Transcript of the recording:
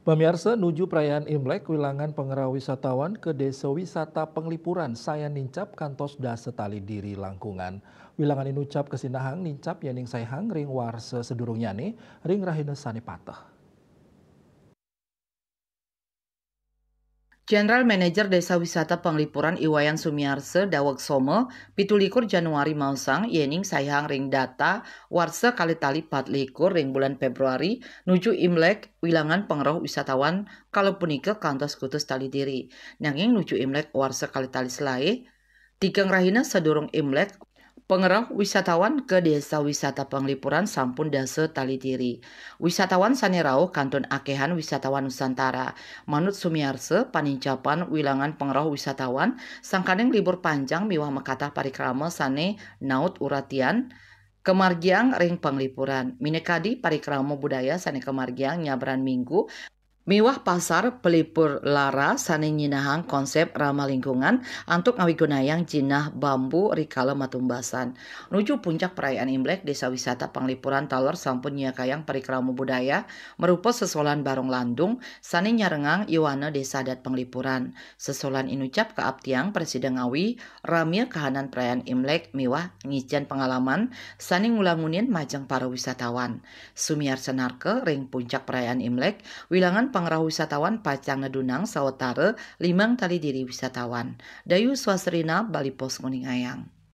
Pemirsa nuju perayaan Imlek, wilangan pengerah wisatawan ke Desa Wisata Penglipuran saya nincap kantos da setali diri langkungan. Wilangan ini ucap kesinahang nincap yaning sayhang ring warse sedurungnya nih ring rahina sani patah. General Manager Desa Wisata Penglipuran Iwayan Sumiarse Daweg Some, 17 Januari mausang yening sayang ring data warsa kali tali 24 ring bulan Februari nuju Imlek wilangan pengeroh wisatawan kalau punika kantos kutus tali diri. Nanging nuju Imlek warsa kali tali selai, tigang rahina sedurung Imlek pengerah wisatawan ke Desa Wisata Penglipuran sampun dase tali diri. Wisatawan sanerau kantun akehan wisatawan Nusantara. Manut Sumiarse panincapan wilangan pengerah wisatawan sangkaneng libur panjang miwah mekatah parikrama sane naut uratian kemargiang ring penglipuran. Minekadi parikrama budaya sane kemargiang nyabran minggu miwah pasar pelipur lara saning nyinahang konsep ramah lingkungan untuk ngawigunayang jinah bambu rikala matumbasan. Nuju puncak perayaan Imlek Desa Wisata Penglipuran Talor sampun nyakayang perikrama budaya merupa sesolan barong landung saning nyarengang iwana Desa Adat Penglipuran. Sesolan inucap keabtiang Presiden Ngawi ramia kahanan perayaan Imlek miwah ngijan pengalaman saning ngulangunin majang para wisatawan. Sumiar senarke ring puncak perayaan Imlek wilangan pengerah wisatawan pacang ngedunang sawetara 5 tali diri wisatawan. Dayu Swasrina Bali Pos Nguning Ayang.